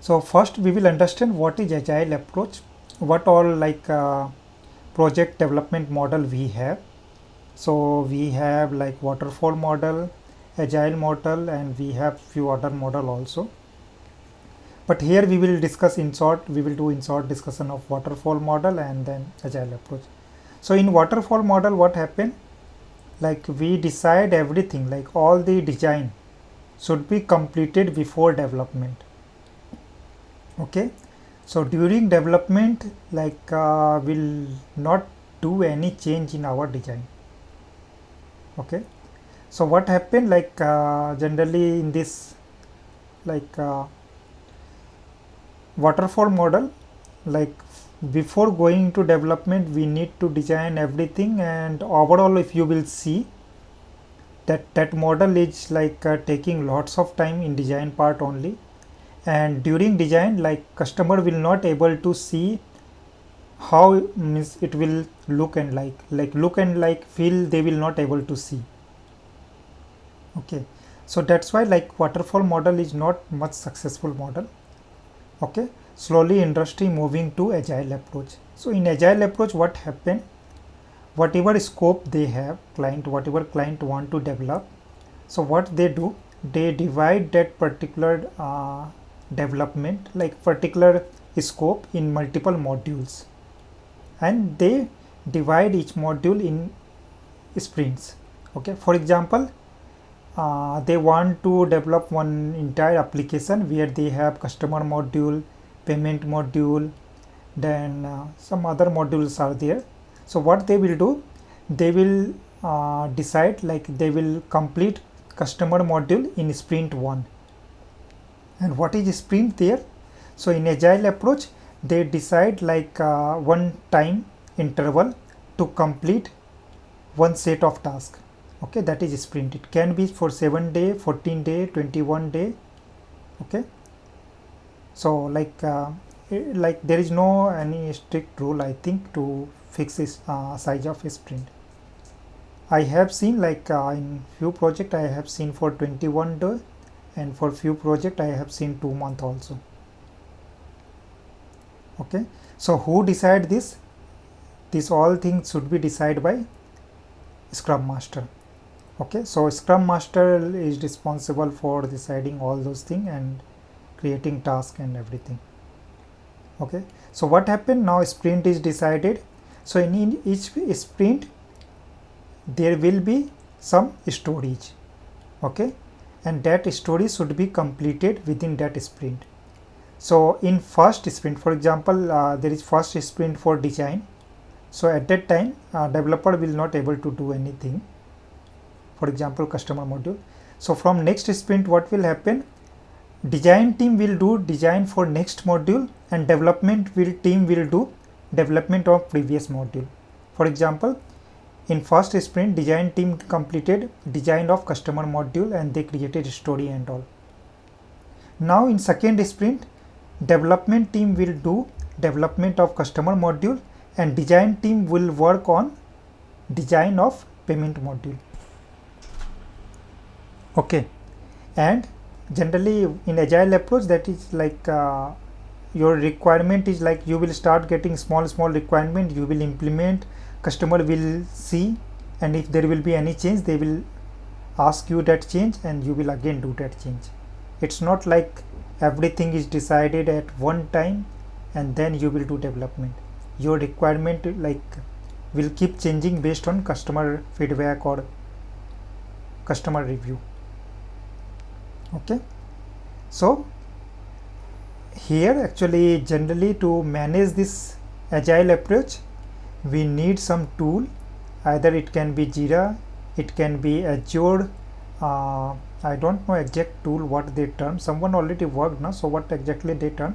So first we will understand what is agile approach, what all project development model we have. So we have like waterfall model, agile model, and we have few other model also. But here we will discuss in short, we will do in short discussion of waterfall model and then agile approach. So in waterfall model, what happened? Like we decide everything, like all the design should be completed before development. Okay. So during development, will not do any change in our design. Okay. So what happened, generally in this like waterfall model, like before going to development we need to design everything, and overall if you will see that model is taking lots of time in design part only, and during design like customer will not able to see how means it will look, and look and feel they will not able to see. Okay, so that's why like waterfall model is not much successful model. Okay, slowly industry moving to agile approach. So in agile approach, what happened, whatever scope they have, client, whatever client want to develop, so what they do, they divide that particular development, like particular scope, in multiple modules, and they divide each module in sprints. Okay, for example, they want to develop one entire application where they have customer module, payment module, then some other modules are there. So what they will do, they will decide like they will complete customer module in sprint 1. And what is sprint there? So in agile approach, they decide one time interval to complete one set of tasks. Okay, that is sprint. It can be for 7 day, 14 day, 21 day. Okay, so there is no any strict rule, I think, to fix this size of a sprint. I have seen in few project I have seen for 21 day, and for few project I have seen 2 month also. Okay, so who decide this? This all things should be decided by Scrum Master. Okay, so Scrum Master is responsible for deciding all those things and creating task and everything. Okay, so what happened now, sprint is decided. So in each sprint there will be some storage. Okay, and that storage should be completed within that sprint. So in first sprint, for example, there is first sprint for design. So at that time developer will not able to do anything, for example customer module. So from next sprint what will happen, design team will do design for next module, and development team will do development of previous module. For example, in first sprint design team completed design of customer module and they created story and all. Now in second sprint, development team will do development of customer module, and design team will work on design of payment module. Okay, and generally in agile approach, that is your requirement is like you will start getting small requirement, you will implement, customer will see, and if there will be any change they will ask you that change and you will again do that change. It's not like everything is decided at one time and then you will do development. Your requirement will keep changing based on customer feedback or customer review. Okay, so here actually generally to manage this agile approach we need some tool, either it can be Jira, it can be Azure, I don't know exact tool what they term, someone already worked now, so what exactly they term.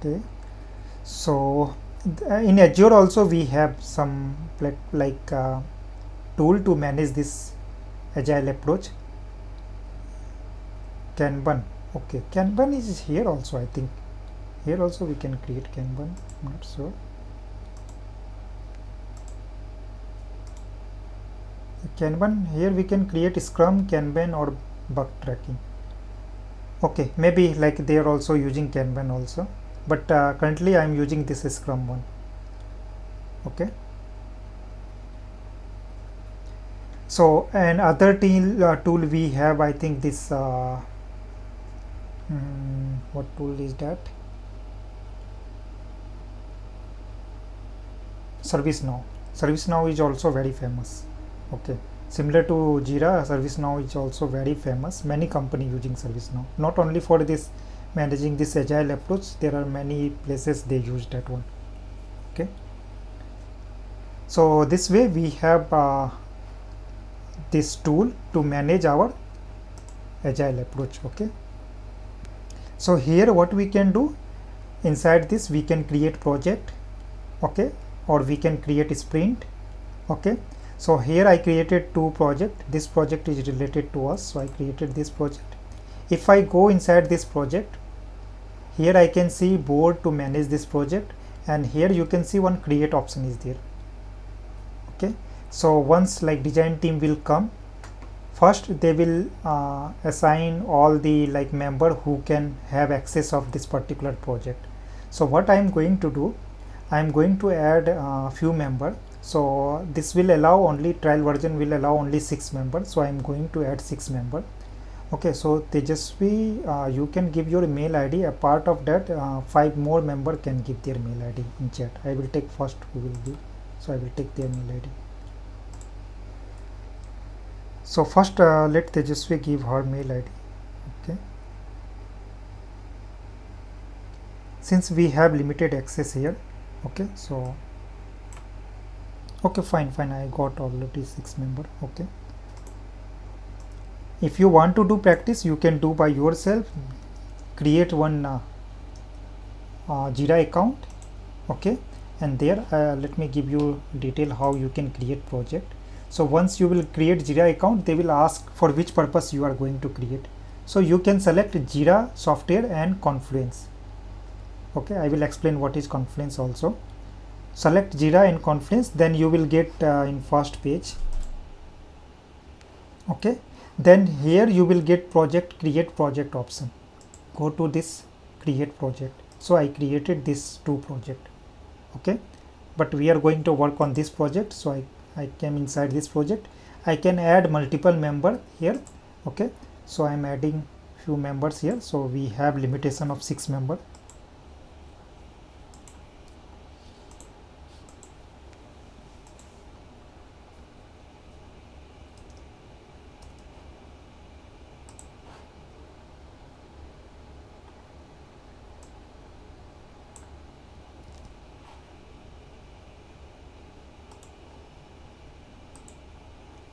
Okay, so in Azure also we have some tool to manage this agile approach. Kanban, okay, Kanban is here also, I think here also we can create Kanban, I'm not sure. Kanban, here we can create Scrum, Kanban or bug tracking. Okay, maybe like they are also using Kanban also, but currently I am using this Scrum one. Okay, so another tool we have, I think this what tool is that? ServiceNow is also very famous. Okay, similar to Jira, ServiceNow is also very famous. Many company using ServiceNow, not only for this managing this agile approach, there are many places they use that one. Okay, so this way we have this tool to manage our agile approach. Okay, so here what we can do, inside this we can create project. Okay, or we can create a sprint. Okay, so here I created two projects. This project is related to us, so I created this project. If I go inside this project, here I can see board to manage this project, and here you can see one create option is there. Okay, so once like design team will come, first they will assign all the like member who can have access of this particular project. So what I am going to do, I am going to add a few members. So this will allow only, trial version will allow only 6 members, so I am going to add 6 members. Okay, so Tejasvi, you can give your mail ID. A part of that 5 more member can give their mail ID in chat. I will take first who will give, so I will take their mail ID. So first let Tejasvi give her mail ID. Okay, since we have limited access here. Okay, so okay, fine, I got already 6 member. Okay, if you want to do practice, you can do by yourself. Create one Jira account. Okay, and there let me give you detail how you can create project. So once you will create Jira account, they will ask for which purpose you are going to create. So you can select Jira software and Confluence. Okay, I will explain what is Confluence also. Select Jira and Confluence, then you will get in first page. Okay, then here you will get project, create project option. Go to this create project. So I created this two project. Okay, but we are going to work on this project, so I came inside this project. I can add multiple member here. Okay, so I am adding few members here, so we have limitation of 6 member.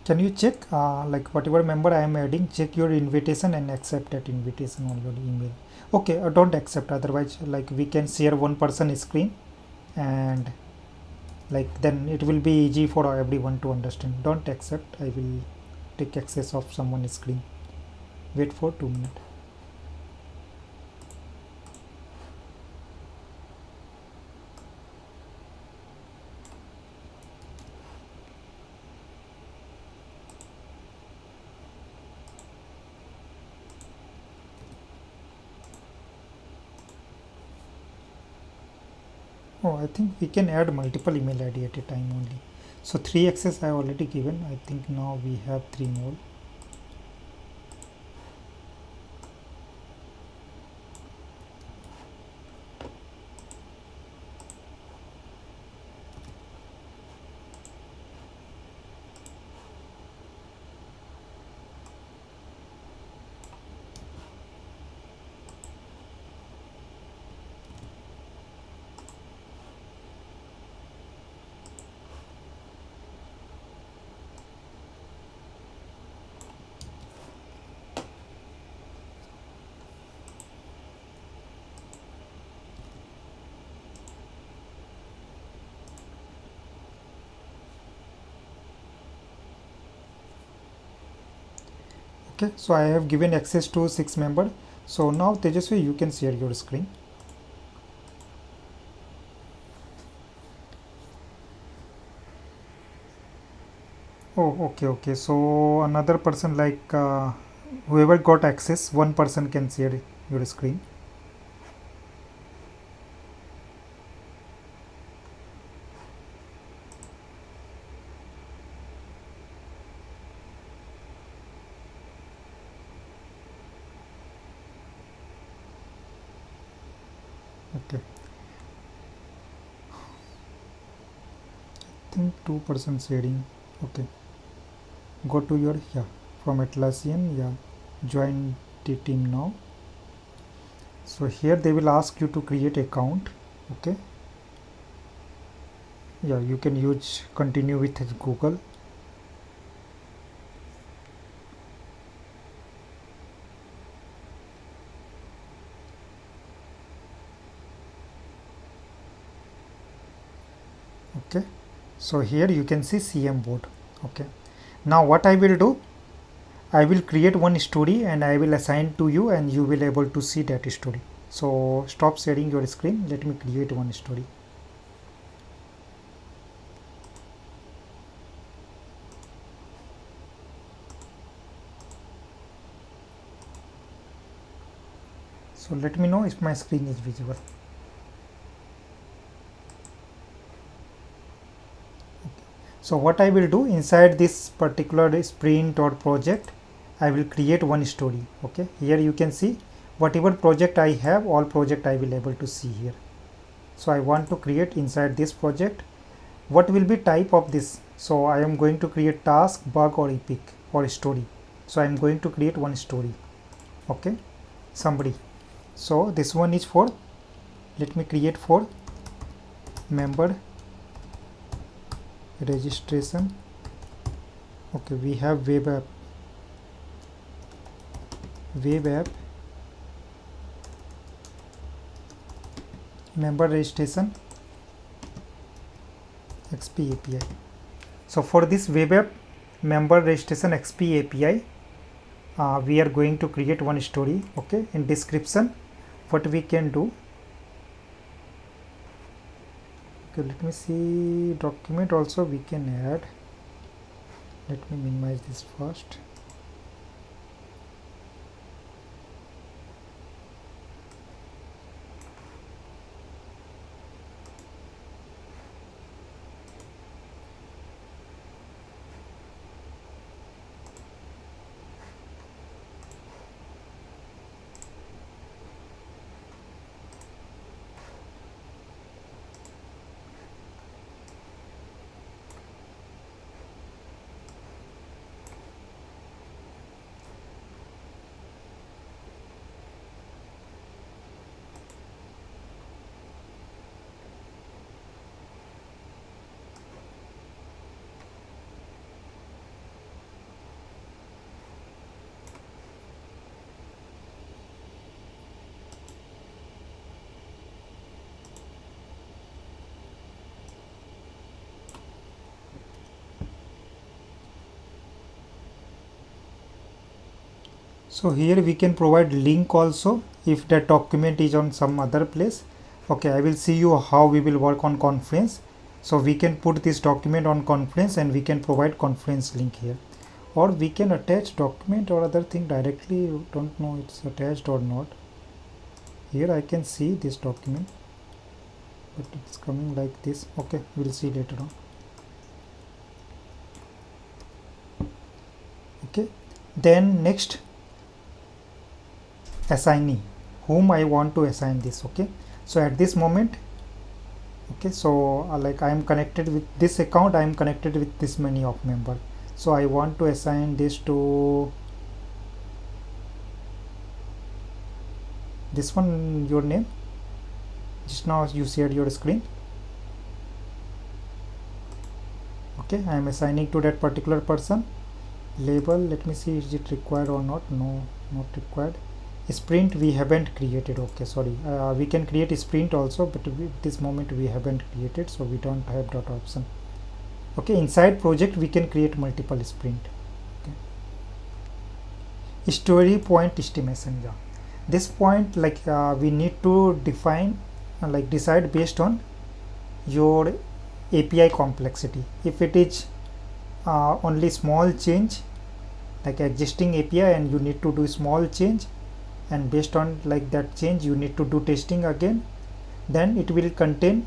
Can you check like whatever member I am adding, check your invitation and accept that invitation on your email. Okay, don't accept, otherwise like we can share one person screen, and like then it will be easy for everyone to understand. Don't accept, I will take access of someone's screen. Wait for 2 minutes. Oh, I think we can add multiple email ID at a time only. So 3 access I already given. I think now we have 3 more. Okay, so I have given access to 6 member. So now Tejasvi, you can share your screen. Oh, okay. So another person, like whoever got access, one person can share your screen. Okay, I think two-person sharing. Okay, go to your, yeah, from Atlassian, yeah, join the team now. So here they will ask you to create account. Okay, yeah, you can use continue with Google. Okay, so here you can see CM board. Okay, now what I will do, I will create one story and I will assign to you and you will able to see that story. So stop sharing your screen, let me create one story. So let me know if my screen is visible. So what I will do inside this particular sprint or project, I will create one story. Okay, here you can see whatever project I have, all project I will able to see here. So I want to create inside this project. What will be type of this? So I am going to create task, bug or epic or story. So I am going to create one story. Okay, somebody. So this one is for, let me create for member registration. Okay, we have web app member registration XP API. So for this web app member registration XP API, we are going to create one story. Okay, in description what we can do. Okay, let me see, document also we can add. Let me minimize this first. So here we can provide link also if that document is on some other place. Okay, I will see you how we will work on Confluence. So we can put this document on Confluence and we can provide Confluence link here, or we can attach document or other thing directly. Don't know it's attached or not. Here I can see this document, but it's coming like this. Okay, we'll see later on. Okay, then next, assignee, whom I want to assign this. Okay, so at this moment, okay, so like I am connected with this account, I am connected with this many of member, so I want to assign this to this one. Your name, just now you shared your screen. Okay, I am assigning to that particular person. Label, let me see, is it required or not? No, not required. Sprint we haven't created. Okay, sorry, we can create a sprint also, but this moment we haven't created, so we don't have that option. Okay, inside project we can create multiple sprint. Okay, story point estimation. Yeah, this point, like we need to define like decide based on your API complexity. If it is only small change like existing API, and you need to do small change, and based on like that change you need to do testing again, then it will contain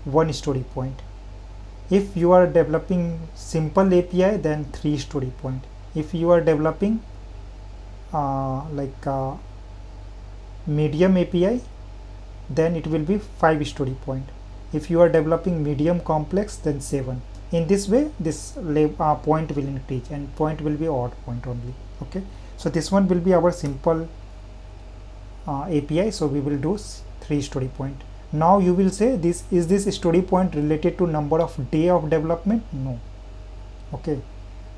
one story point. If you are developing simple API, then 3 story point. If you are developing medium API, then it will be 5 story point. If you are developing medium complex, then 7. In this way this point will increase, and point will be odd point only. Okay, so this one will be our simple API, so we will do 3 story point. Now you will say, this story point related to number of day of development? No. Okay,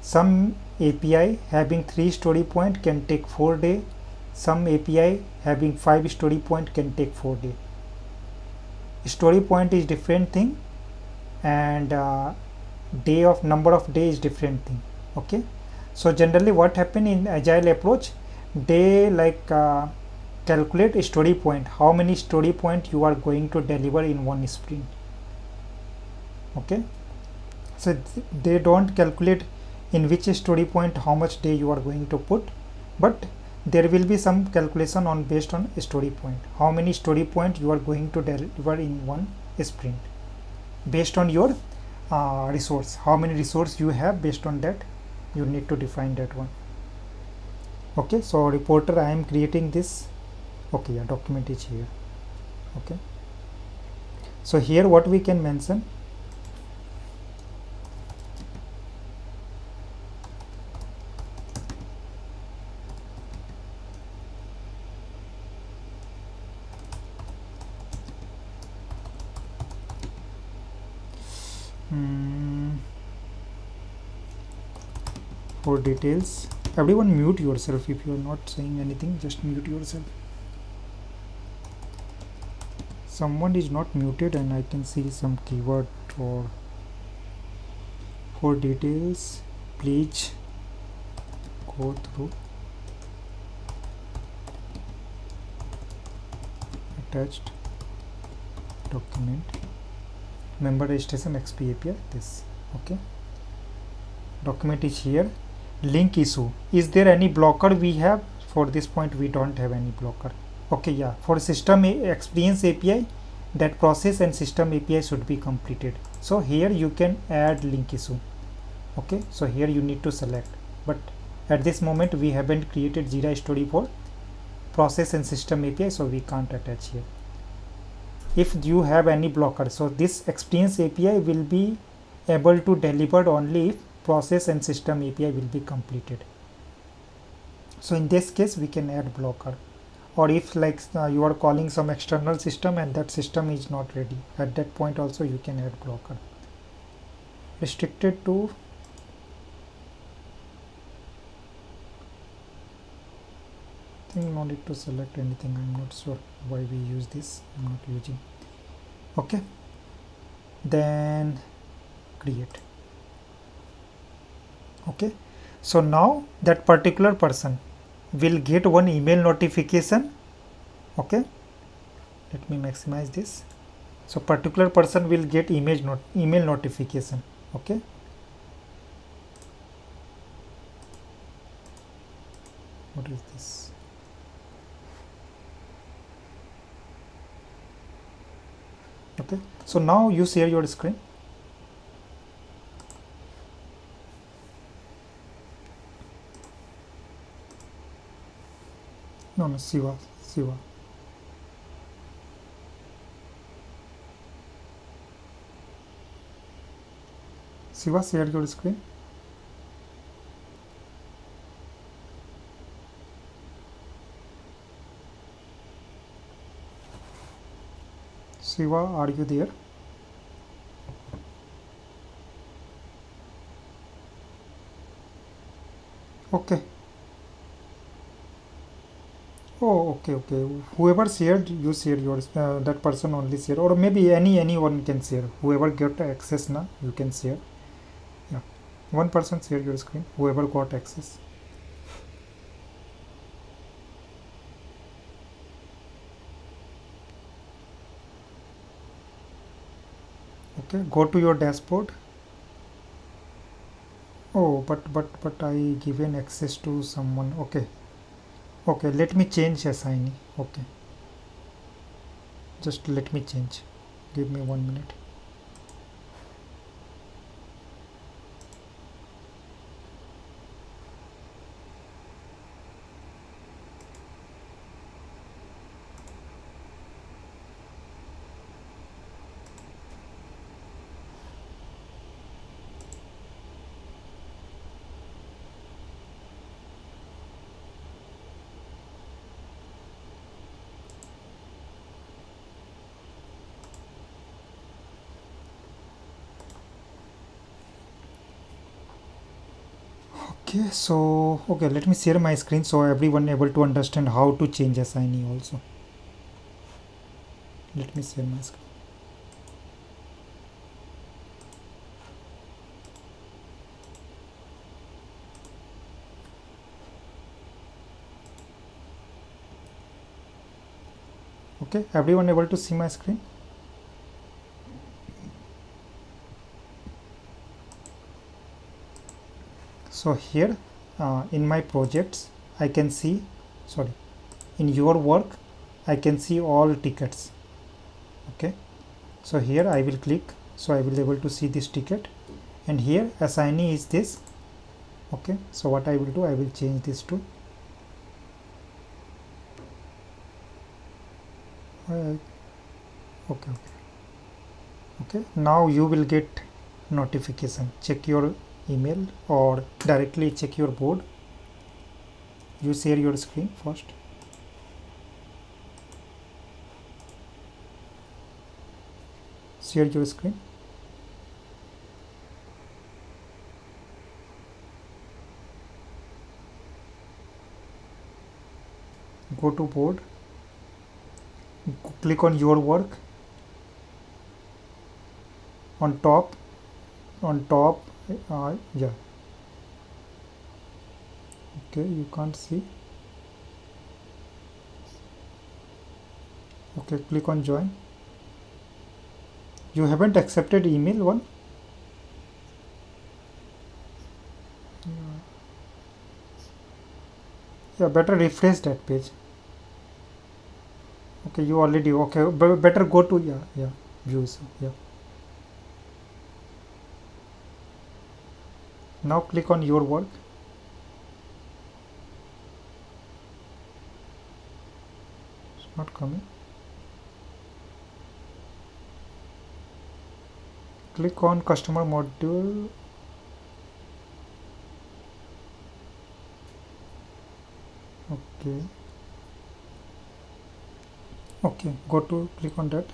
some API having 3 story point can take 4 day, some API having 5 story point can take 4 day. Story point is different thing, and number of day is different thing. Okay, so generally what happen in agile approach, they calculate a story point, how many story point you are going to deliver in one sprint. Okay, so they don't calculate in which story point how much day you are going to put, but there will be some calculation on based on story point, how many story point you are going to deliver in one sprint, based on your resource, how many resource you have, based on that you need to define that one. Okay, so reporter, I am creating this. Okay, yeah, document is here. Okay, so here what we can mention, for details, everyone mute yourself. If you are not saying anything, just mute yourself. Someone is not muted, and I can see some keyword. Or for details, please go through attached document member registration XP API. This. Okay, document is here. Link issue, is there any blocker we have? For this point we don't have any blocker. Okay, yeah, for system experience API, that process and system API should be completed, so here you can add link issue. Okay, so here you need to select, but at this moment we haven't created Jira story for process and system API, so we can't attach here. If you have any blocker, so this experience API will be able to deliver only if process and system API will be completed. So in this case we can add blocker, or if you are calling some external system and that system is not ready, at that point also you can add blocker. Restricted to I think no need to select anything. I'm not sure why we use this. I'm not using. Okay, then create. Okay, so now that particular person will get one email notification. Okay, let me maximize this. So particular person will get email notification. Okay, what is this? Okay, so now you share your screen. No, Siva. Siva, share your screen. Siva, are you there? Okay. Oh, okay. Whoever shared, you share yours. That person only share, or maybe anyone can share. Whoever got access now, you can share. Yeah, one person share your screen. Whoever got access. Okay, go to your dashboard. Oh, but I given access to someone. Okay, okay, let me change assignee. Okay, just let me change, give me 1 minute. Okay, so okay, let me share my screen so everyone able to understand how to change assignee also. Let me share my screen. Okay, everyone able to see my screen? So here in my projects I can see, sorry, in your work I can see all tickets. Okay, so here I will click, so I will able to see this ticket, and here assignee is this. Okay, so what I will do, I will change this to okay, okay, okay. Now you will get notification. Check your email or directly check your board. You share your screen first. Share your screen. Go to board. Click on your work. On top, yeah. Okay, you can't see. Okay, click on join. You haven't accepted email one. Yeah, better refresh that page. Okay, you already okay. Better go to yeah views. Yeah. Now click on your work. It's not coming. Click on customer module. Okay. Okay, go to click on that.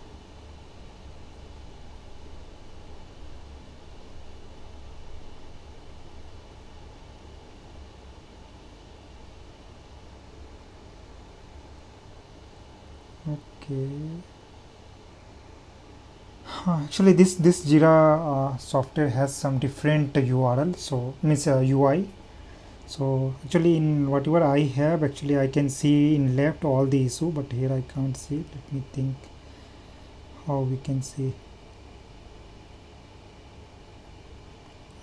Okay. Actually, this Jira software has some different URL, so means UI. So actually, in whatever I have, actually I can see in left all the issue, but here I can't see. Let me think how we can see.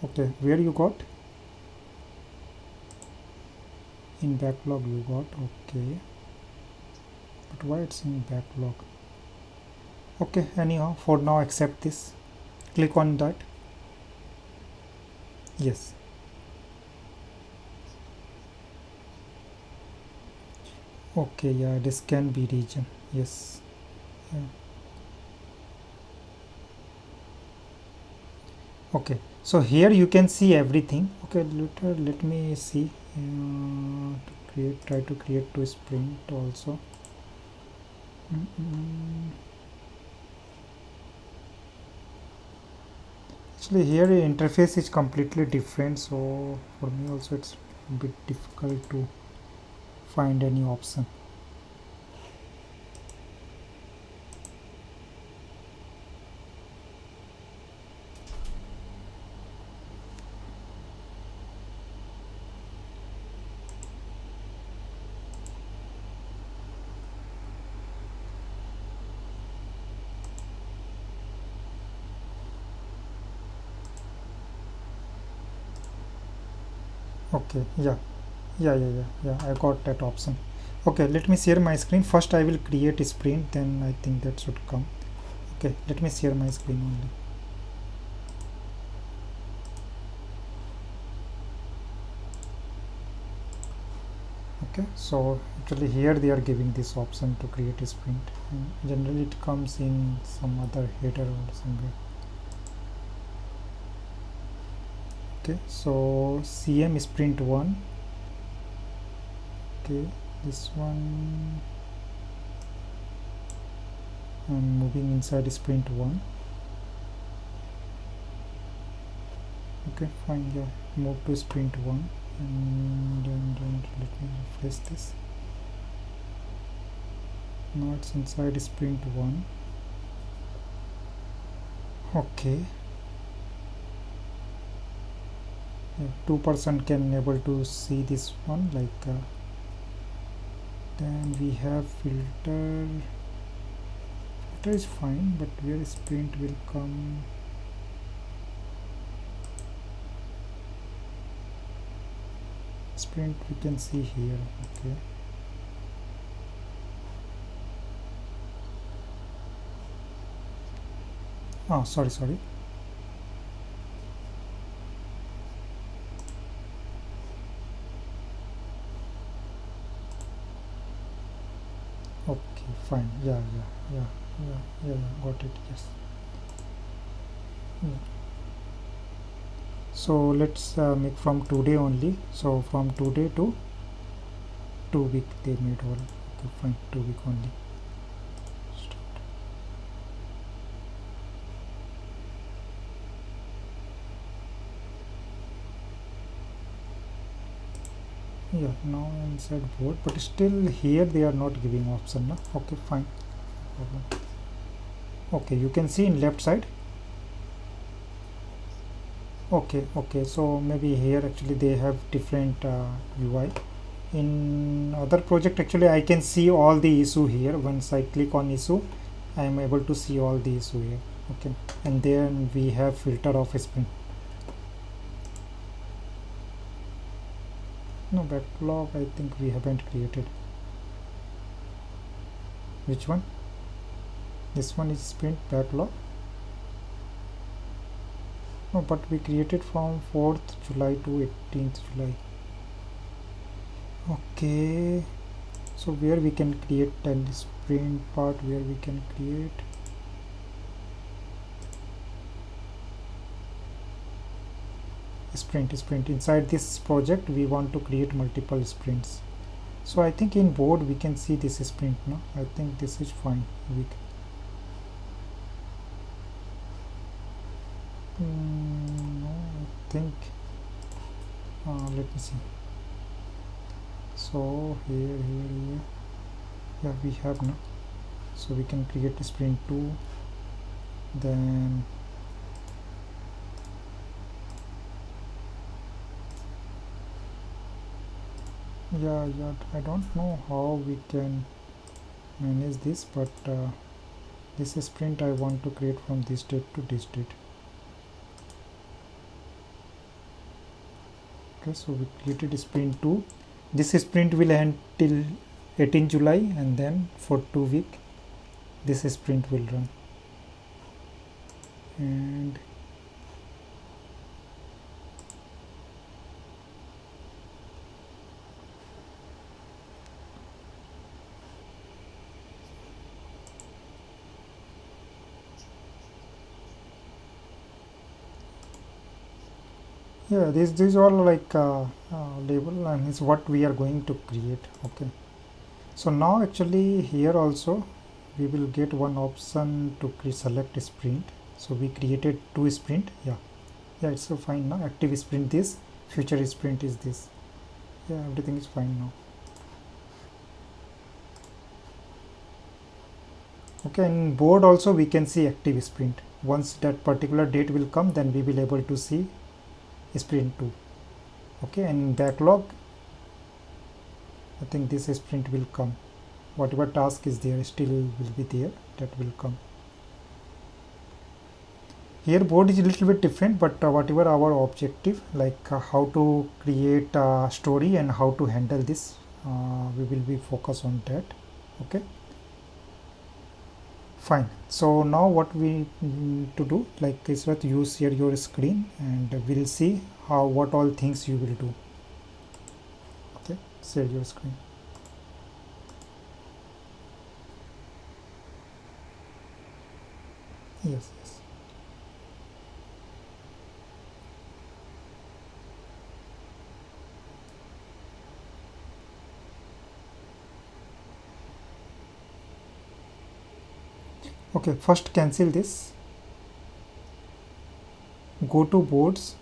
Okay, where you got? In backlog you got. Okay, but why it's in backlog? Okay, anyhow, for now accept this. Click on that. Yes. Okay, yeah, this can be region. Yes. Yeah. Okay, so here you can see everything. Okay, let me see to create, try to create to sprint also. Actually here interface is completely different, so for me also it's a bit difficult to find any option. Okay, yeah, I got that option. Okay, let me share my screen. First I will create a sprint, then I think that should come. Okay, let me share my screen only. Okay, so actually here they are giving this option to create a sprint, and generally it comes in some other header or somewhere. Okay, so CM sprint 1. Okay, this one I'm moving inside sprint 1. Okay, fine, yeah, move to sprint 1, and then let me refresh this. Now it's inside sprint 1. Okay, yeah, 2% can able to see this one, like then we have filter is fine, but where sprint will come? Sprint we can see here. Okay, oh sorry. Okay, fine, yeah, got it, yes. Yeah. So let's make from today only. So from today to 2 week they made all. Okay, fine, 2 week only. Start. Yeah, now inside board, but still here they are not giving option, no? Okay, fine, no problem. Okay, you can see in left side. Okay, so maybe here actually they have different UI. In other project actually I can see all the issue here. Once I click on issue, I am able to see all the issue here. Okay, and then we have filter of sprint. No, backlog I think we haven't created. Which one? This one is sprint backlog. No, but we created from 4th July to 18th July. Okay, so where we can create an sprint part, where we can create sprint inside this project we want to create multiple sprints. So I think in board we can see this sprint. No, I think this is fine. We no, I think let me see. So here yeah, we have now. So we can create a sprint 2, then yeah, I don't know how we can manage this, but this sprint I want to create from this date to this date. Okay, so we created sprint 2. This sprint will end till 18 July, and then for 2 week this sprint will run. And yeah, these all like label, and is what we are going to create. Okay, so now actually here also we will get one option to select sprint. So we created 2 sprint. Yeah, it's so fine now. Active sprint this, future sprint is this. Yeah, everything is fine now. Okay, in board also we can see active sprint. Once that particular date will come, then we will able to see sprint 2. Okay, and backlog I think this sprint will come. Whatever task is there still will be there, that will come. Here board is a little bit different, but whatever our objective, like how to create a story and how to handle this, we will be focused on that. Okay, fine. So now what we need to do, like is that you share your screen and we'll see how what all things you will do. Okay, share your screen. Yes, yes. Okay, first cancel this. Go to boards.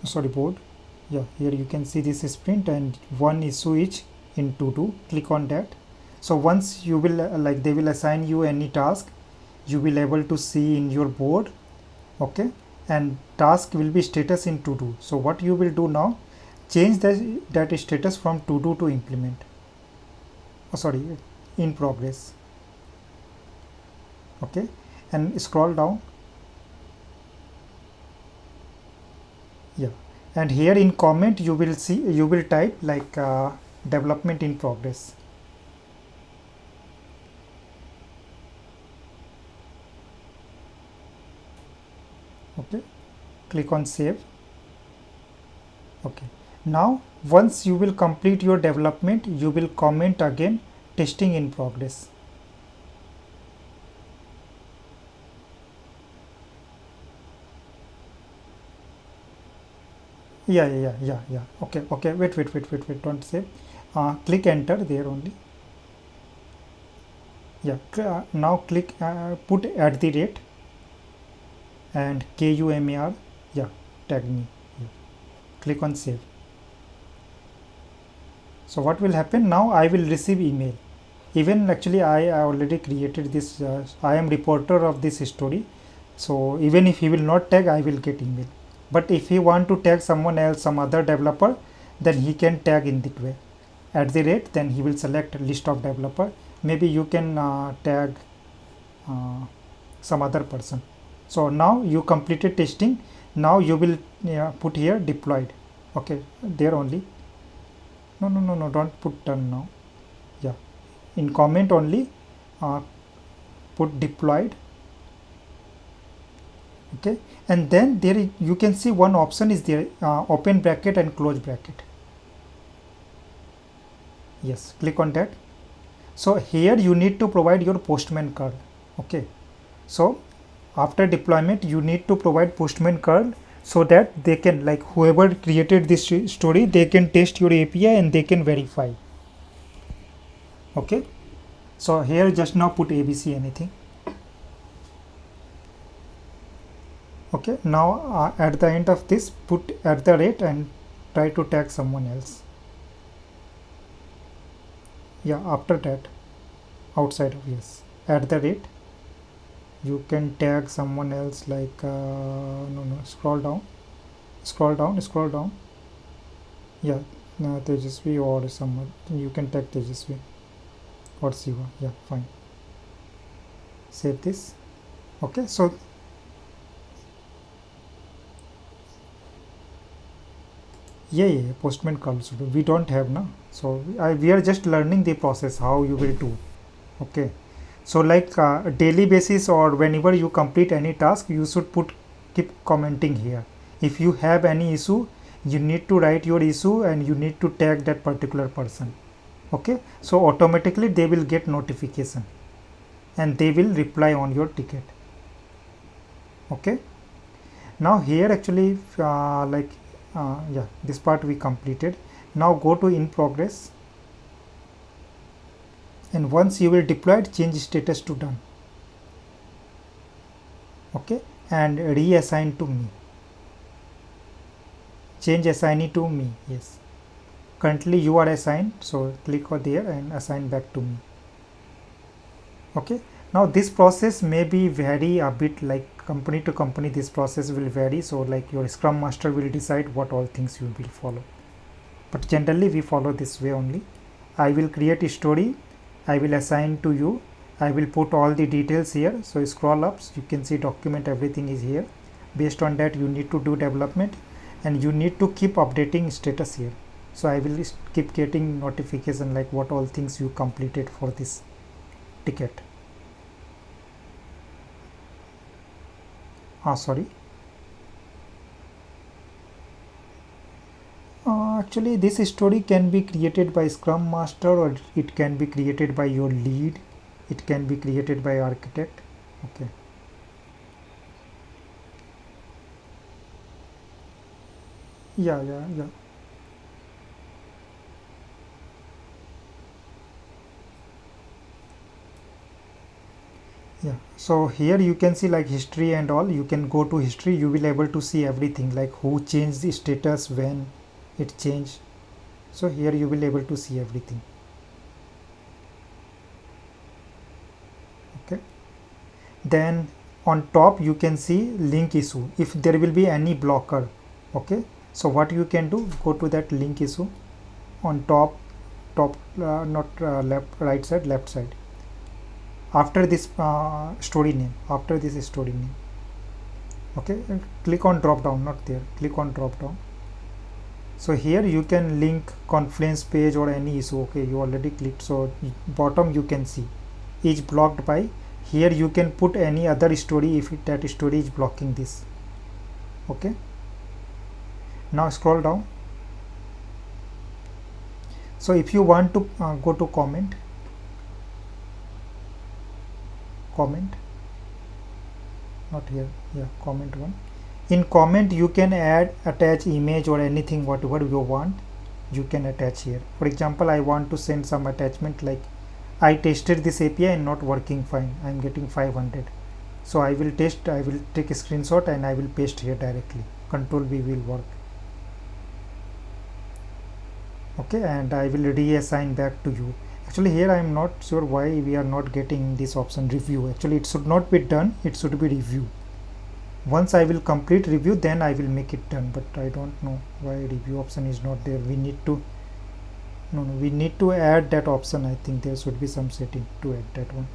Sorry, board. Yeah, here you can see this sprint and one issue is in to do. Click on that. So once you will like they will assign you any task, you will able to see in your board. Okay, and task will be status in to do. So what you will do now, change that status from to do to implement. Oh, sorry, in progress. Okay, and scroll down. Yeah, and here in comment you will see, you will type like development in progress. Okay, click on save. Okay, now once you will complete your development, you will comment again testing in progress. Yeah. Okay, wait, don't save. Click enter there only. Yeah, now click put at the rate and KUMAR. Yeah, tag me. Yeah. Click on save. So what will happen now, I will receive email. Even actually I already created this, I am reporter of this story, so even if he will not tag, I will get email. But if he want to tag someone else, some other developer, then he can tag in that way at the rate, then he will select list of developer. Maybe you can tag some other person. So now you completed testing. Now you will put here deployed. Okay, there only. No, don't put done now. Yeah, in comment only uh, put deployed. Okay, and then there you can see one option is there, open bracket and close bracket. Yes, click on that. So here you need to provide your postman curl. Okay, so after deployment you need to provide postman curl, so that they can, like whoever created this story, they can test your API and they can verify. Okay, so here just now put ABC anything. Okay, now at the end of this put at the rate and try to tag someone else. Yeah, after that outside of, yes, at the rate you can tag someone else, like no, scroll down. Yeah, Tejasvi or someone, you can tag Tejasvi or Siva. Yeah, fine, save this. Okay, so yeah, postman calls we don't have now, so we are just learning the process how you will do. Okay, so like daily basis or whenever you complete any task, you should keep commenting here. If you have any issue, you need to write your issue and you need to tag that particular person. Okay, so automatically they will get notification and they will reply on your ticket. Okay, now here actually yeah, this part we completed. Now go to in progress, and once you will deploy it, change status to done. Okay, and reassign to me, change assignee to me. Yes, currently you are assigned, so click on there and assign back to me. Okay, now this process may be vary a bit, like company to company this process will vary, so like your scrum master will decide what all things you will follow, but generally we follow this way only. I will create a story, I will assign to you, I will put all the details here. So scroll up, you can see document, everything is here. Based on that you need to do development, and you need to keep updating status here. So I will keep getting notification like what all things you completed for this ticket. Sorry. Actually this story can be created by Scrum Master, or it can be created by your lead. It can be created by architect. Okay. Yeah. Yeah, so here you can see like history and all. You can go to history, you will able to see everything like who changed the status, when it changed. So here you will able to see everything. Okay, then on top you can see link issue if there will be any blocker. Okay, so what you can do, go to that link issue on top not left, right side, left side, after this story name, after this story name. Okay, and click on drop down, not there, click on drop down. So here you can link Confluence page or any issue. Okay, you already clicked, so bottom you can see is blocked by. Here you can put any other story if that story is blocking this. Okay, now scroll down. So if you want to go to comment, not here, yeah, comment one. In comment you can add, attach image or anything, whatever you want you can attach here. For example, I want to send some attachment like I tested this API and not working fine, I'm getting 500. So I will test, I will take a screenshot and I will paste here directly. Control V will work. Okay, and I will reassign back to you. Actually here I am not sure why we are not getting this option review. Actually it should not be done, it should be review. Once I will complete review, then I will make it done, but I don't know why review option is not there. We need to, no, we need to add that option. I think there should be some setting to add that one.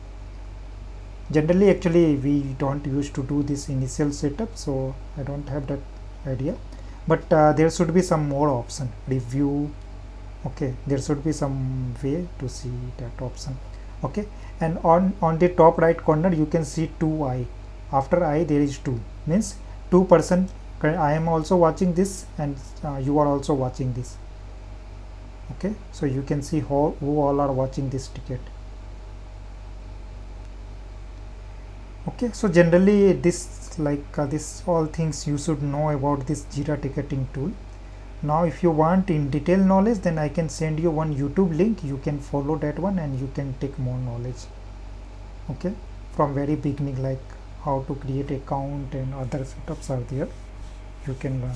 Generally actually we don't used to do this initial setup, so I don't have that idea, but there should be some more option, review. Okay, there should be some way to see that option. Okay, and on the top right corner you can see 2i. After I there is 2, means 2%. I am also watching this and you are also watching this. Okay, so you can see who all are watching this ticket. Okay, so generally this like this all things you should know about this Jira ticketing tool. Now if you want in detail knowledge, then I can send you one YouTube link, you can follow that one and you can take more knowledge. Okay, from very beginning, like how to create account and other setups are there, you can learn.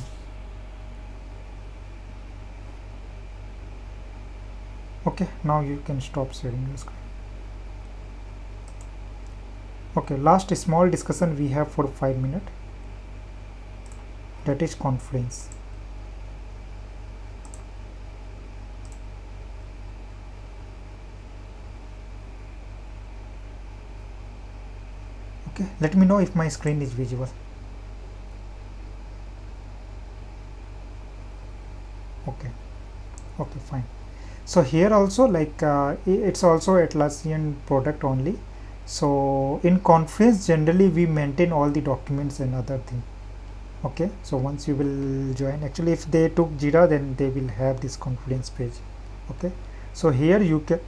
Okay, now you can stop sharing your screen. Okay, last small discussion we have for 5 minutes, that is Confluence. Okay, let me know if my screen is visible. Okay, fine. So here also like it's also Atlassian product only. So in Confluence generally we maintain all the documents and other thing. Okay, so once you will join, actually if they took Jira, then they will have this Confluence page. Okay, so here you can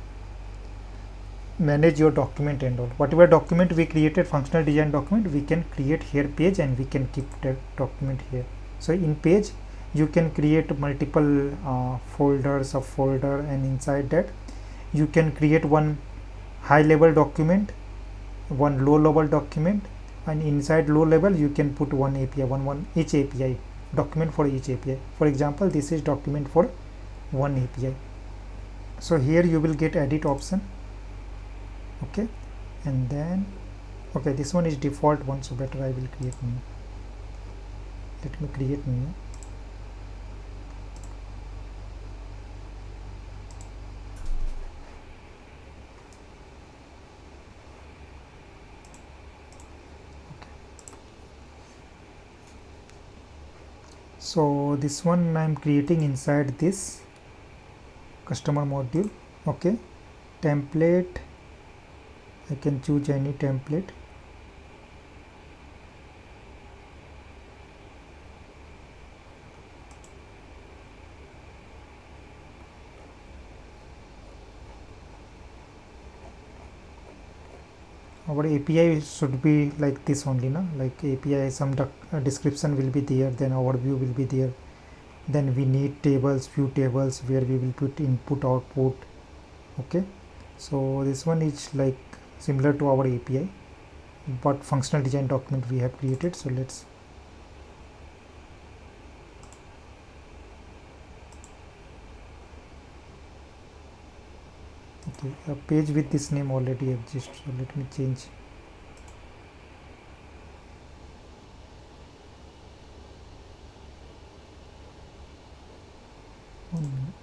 manage your document and all. Whatever document we created, functional design document, we can create here page and we can keep that document here. So in page you can create multiple folders of folder, and inside that you can create one high level document, one low level document, and inside low level you can put one API, one each API document for each API. For example, this is document for one API. So here you will get edit option. Okay, and then okay, this one is default one, so better I will create new. Let me create new. So this one I'm creating inside this customer module. Okay, template, I can choose any template. Our API should be like this only, na? Like API, some description will be there, then overview will be there, then we need tables, few tables where we will put input, output. Okay, so this one is like similar to our API, but functional design document we have created. So let's okay, a page with this name already exists, so let me change. One minute.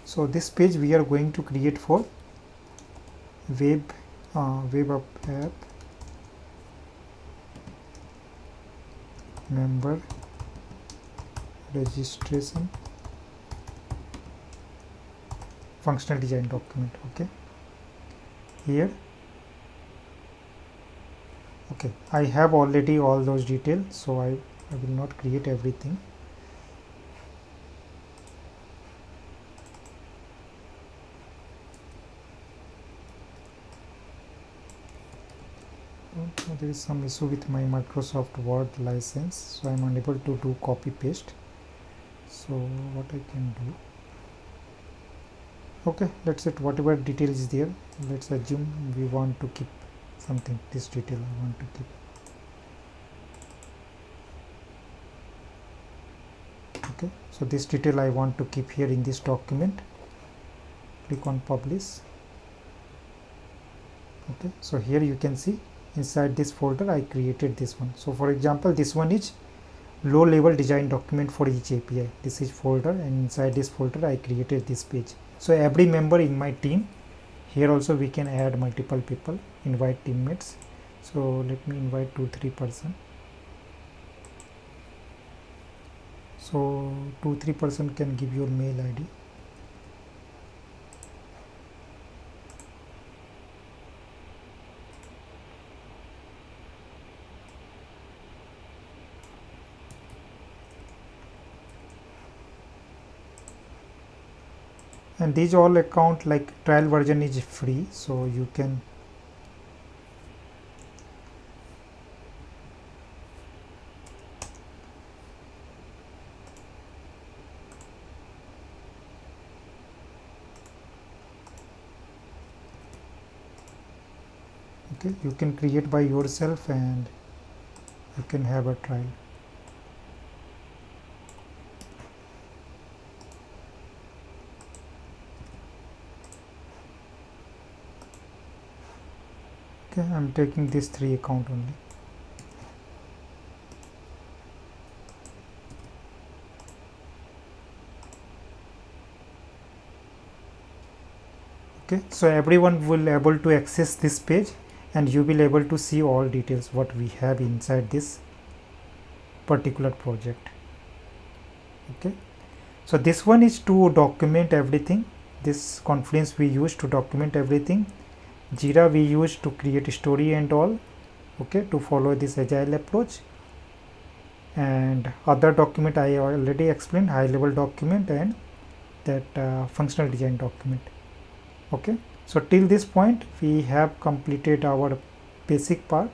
So this page we are going to create for web app member registration functional design document. Okay, here, okay, I have already all those details, so I will not create everything. There is some issue with my Microsoft Word license, so I am unable to do copy paste. So what I can do, okay, let's set whatever detail is there. Let's assume we want to keep something, this detail I want to keep. Okay, so this detail I want to keep here in this document. Click on publish. Okay, so here you can see inside this folder I created this one. So for example, this one is low level design document for each API. This is folder, and inside this folder I created this page. So every member in my team, here also we can add multiple people, invite teammates. So let me invite 2-3 person. So 2-3 person can give your mail ID. And these all account, like trial version is free, so you can okay, you can create by yourself and you can have a trial. Okay, I'm taking this 3 account only. Okay, so everyone will able to access this page, and you will able to see all details what we have inside this particular project. Okay, so this one is to document everything. This Confluence we use to document everything. Jira we use to create story and all, okay, to follow this agile approach. And other document I already explained, high level document and that functional design document. Okay, so till this point we have completed our basic part.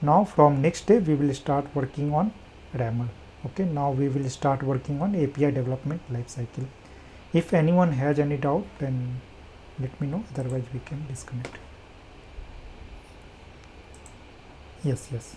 Now from next day we will start working on RAML. Okay, now we will start working on API development lifecycle. If anyone has any doubt, then let me know, otherwise we can disconnect. Yes.